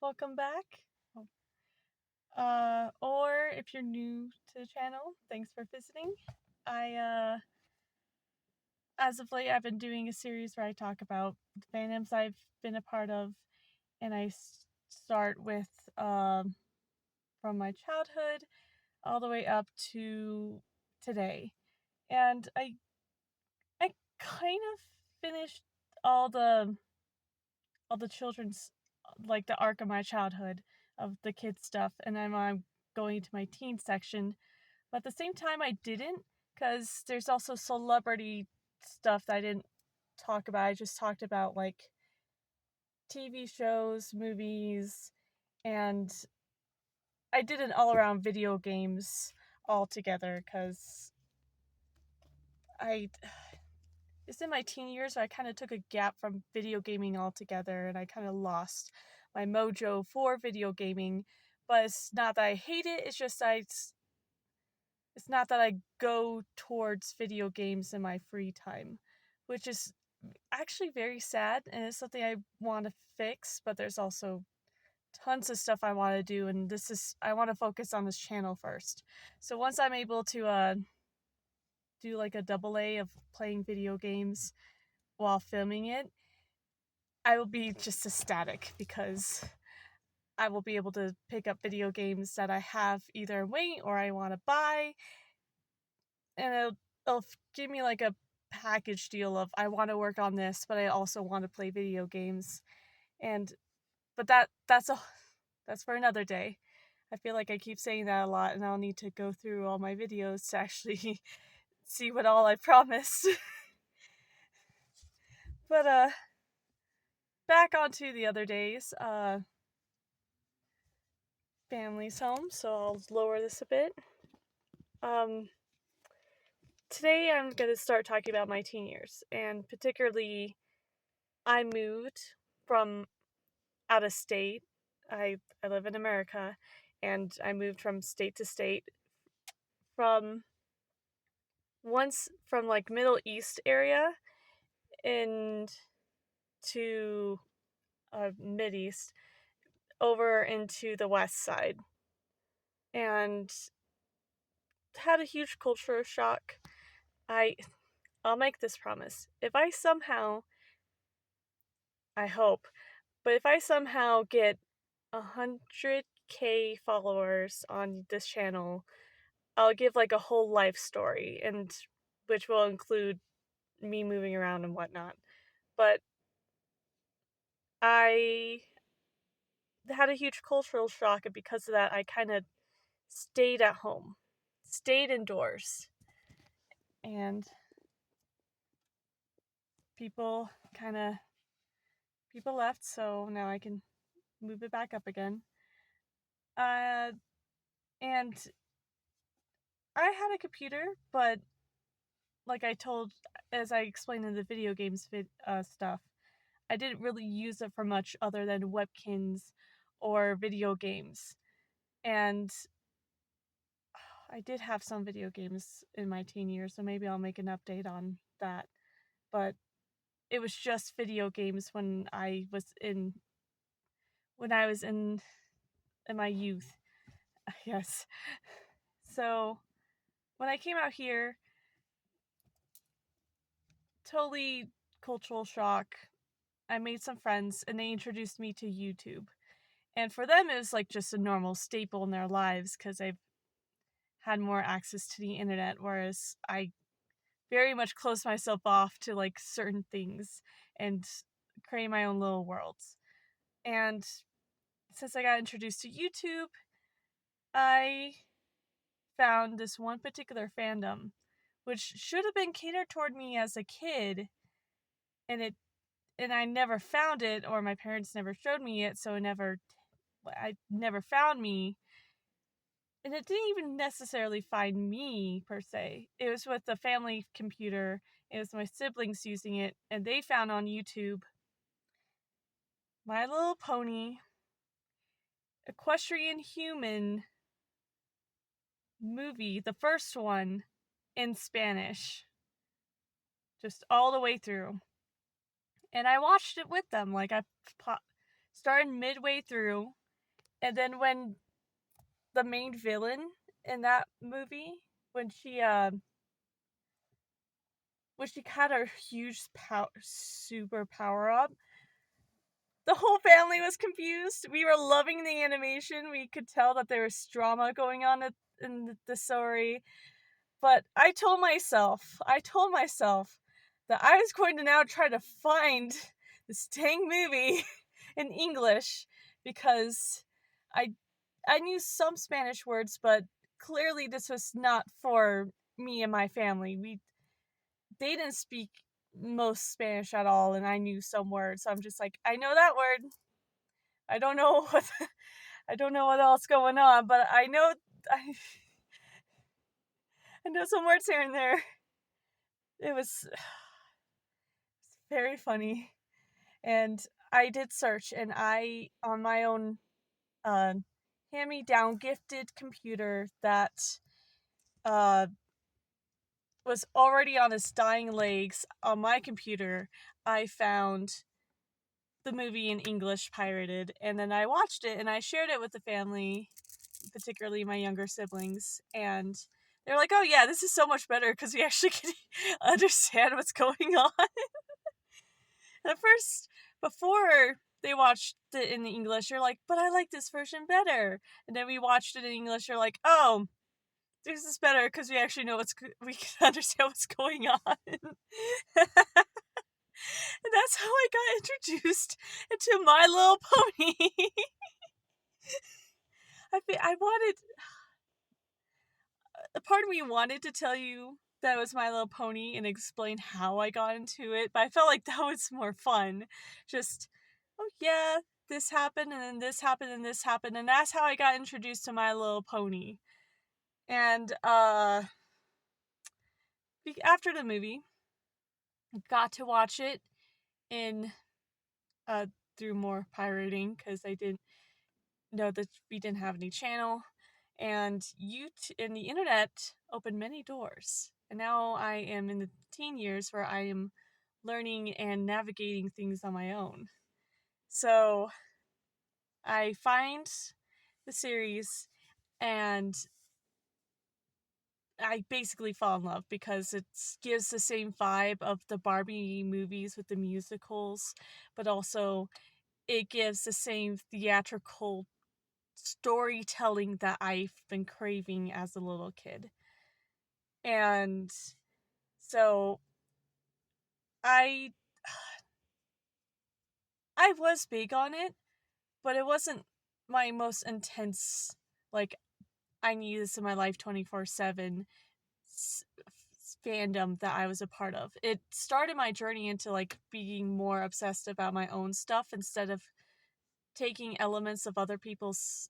welcome back. Or if you're new to the channel, thanks for visiting. As of late, I've been doing a series where I talk about the fandoms I've been a part of, and I start with from my childhood all the way up to today. And I kind of finished all the all the children's like the arc of my childhood of the kids stuff, and then I'm going to my teen section. But at the same time, I didn't, because there's also celebrity stuff that I didn't talk about. I just talked about like TV shows, movies, and I did an all around video games all together because I it's in my teen years, so I kind of took a gap from video gaming altogether, and I kind of lost my mojo for video gaming. But it's not that I hate it; it's just it's not that I go towards video games in my free time, which is actually very sad, and it's something I want to fix. But there's also tons of stuff I want to do, and I want to focus on this channel first. So once I'm able to do like a double A of playing video games while filming it, I will be just ecstatic because I will be able to pick up video games that I have either wait or I want to buy, and it'll give me like a package deal of I want to work on this, but I also want to play video games. And but that's for another day. I feel like I keep saying that a lot, and I'll need to go through all my videos to actually see what all I promised. But back onto the other days. Family's home, so I'll lower this a bit. Um, Today I'm gonna start talking about my teen years, and particularly, I moved from out of state. I live in America, and I moved from state to state from once from like Middle East area and to Mid East over into the West side, and had a huge culture shock. I I'll make this promise. If I somehow, I hope, but if I somehow get 100K followers on this channel, I'll give like a whole life story, and which will include me moving around and whatnot. But I had a huge cultural shock, and because of that, I kind of stayed at home, stayed indoors, and people kind of people left, so now I can move it back up again. Uh, and I had a computer, but like I told, as I explained in the video games stuff, I didn't really use it for much other than webkins or video games. And I did have some video games in my teen years, so maybe I'll make an update on that. But it was just video games when I was in my youth. Yes. So when I came out here, totally cultural shock. I made some friends and they introduced me to YouTube. And for them, it was like just a normal staple in their lives because they've had more access to the internet, whereas I very much closed myself off to like certain things and create my own little worlds. And since I got introduced to YouTube, I found this one particular fandom, which should have been catered toward me as a kid, and I never found it, or my parents never showed me it, so I never found me. And it didn't even necessarily find me per se. It was with the family computer. It was my siblings using it, and they found on YouTube My Little Pony Equestrian Human movie, the first one, in Spanish, just all the way through. And I watched it with them. Like started midway through, and then when the main villain in that movie, when she had her huge super power up, the whole family was confused. We were loving the animation. We could tell that there was drama going on in the story. But I told myself that I was going to now try to find this dang movie in English, because I I knew some Spanish words, but clearly this was not for me and my family. They didn't speak most Spanish at all, and I knew some words. So I'm just like, I know that word. I don't know I don't know what else going on, but I, I know some words here and there. It was very funny, and I did search, and I on my own uh, hand-me-down gifted computer that uh, was already on its dying legs on my computer, I found the movie in English pirated, and then I watched it and I shared it with the family, particularly my younger siblings, and they're like, "Oh yeah, this is so much better because we actually can understand what's going on." At first, before they watched it in English, you're like, "But I like this version better," and then we watched it in English. You're like, "Oh, this is better because we actually know we can understand what's going on." And that's how I got introduced into My Little Pony. I wanted, a part of me wanted to tell you that it was My Little Pony and explain how I got into it, but I felt like that was more fun. Just, oh yeah, this happened, and then this happened, and this happened, and that's how I got introduced to My Little Pony. And, after the movie, got to watch it in, uh, through more pirating, because I didn't know that we didn't have any channel, and and the internet opened many doors, and now I am in the teen years where I am learning and navigating things on my own. So I find the series, and I basically fall in love because it gives the same vibe of the Barbie movies with the musicals, but also it gives the same theatrical storytelling that I've been craving as a little kid. And so I I was big on it, but it wasn't my most intense, like, I need this in my life 24/7 fandom that I was a part of. It started my journey into like being more obsessed about my own stuff instead of taking elements of other people's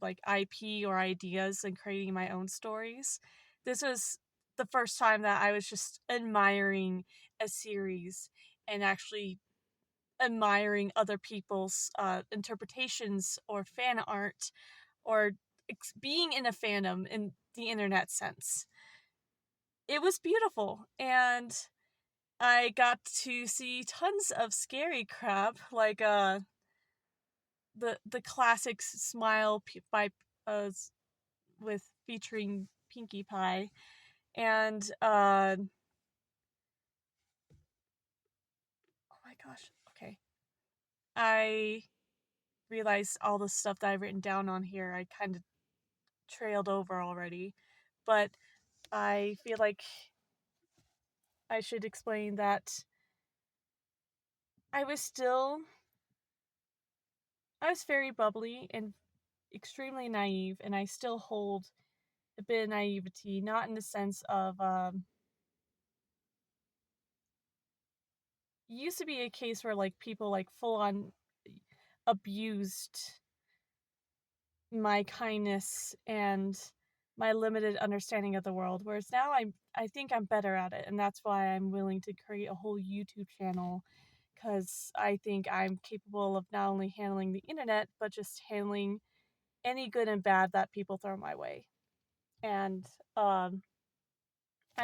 like IP or ideas and creating my own stories. This was the first time that I was just admiring a series and actually admiring other people's interpretations or fan art, or being in a fandom in the internet sense. It was beautiful, and I got to see tons of scary crap, like the classic Smile by uh with featuring Pinkie Pie, and oh my gosh, okay, I realized all the stuff that I've written down on here I kind of trailed over already, but I feel like I should explain that I was still I was very bubbly and extremely naive, and I still hold a bit of naivety, not in the sense of it used to be a case where like people like full on abused my kindness and my limited understanding of the world, whereas now I think I'm better at it, and that's why I'm willing to create a whole YouTube channel, because I think I'm capable of not only handling the internet but just handling any good and bad that people throw my way. And I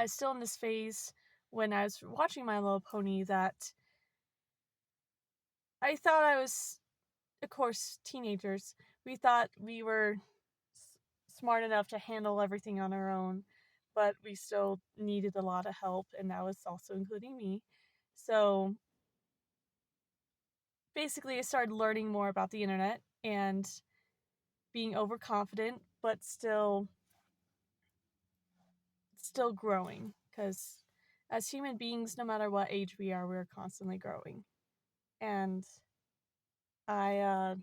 was still in this phase when I was watching My Little Pony that I thought I was of course, teenagers, we thought we were smart enough to handle everything on our own, but we still needed a lot of help, and that was also including me. So basically, I started learning more about the internet and being overconfident, but still growing because as human beings, no matter what age we are, we're constantly growing. And I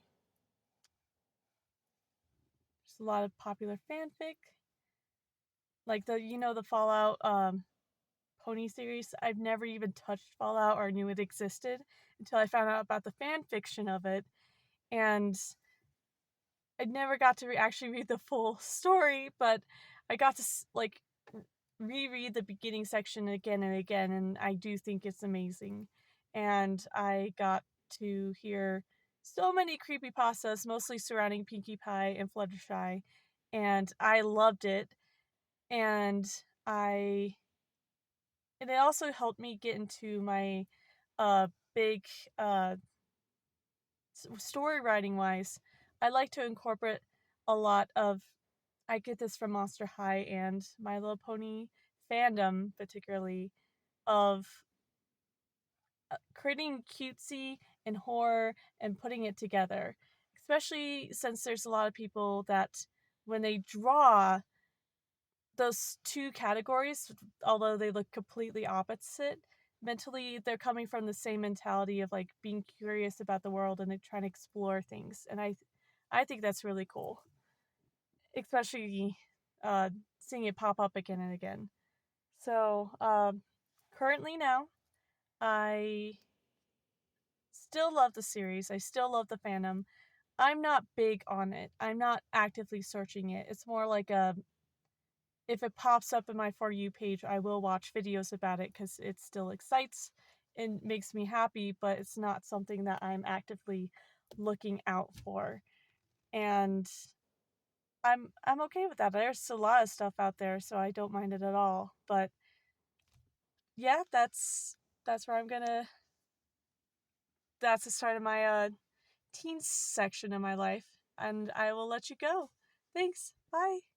there's a lot of popular fanfic, like the Fallout Pony series. I've never even touched Fallout or knew it existed until I found out about the fan fiction of it, and I never got to actually read the full story, but I got to like reread the beginning section again and again, and I do think it's amazing. And I got to hear so many creepypastas, mostly surrounding Pinkie Pie and Fluttershy, and I loved it. And I and it also helped me get into my big uh story writing wise. I like to incorporate a lot of I get this from Monster High and My Little Pony fandom, particularly, of creating cutesy and horror and putting it together. Especially since there's a lot of people that, when they draw those two categories, although they look completely opposite, mentally they're coming from the same mentality of like being curious about the world and they're trying to explore things. And I think that's really cool, especially uh, seeing it pop up again and again. So, currently now, I still love the series. I still love the fandom. I'm not big on it. I'm not actively searching it. It's more like a if it pops up in my For You page, I will watch videos about it because it still excites and makes me happy, but it's not something that I'm actively looking out for. And I'm okay with that. There's a lot of stuff out there, so I don't mind it at all. But yeah, that's where I'm gonna that's the start of my teens section of my life. And I will let you go. Thanks. Bye.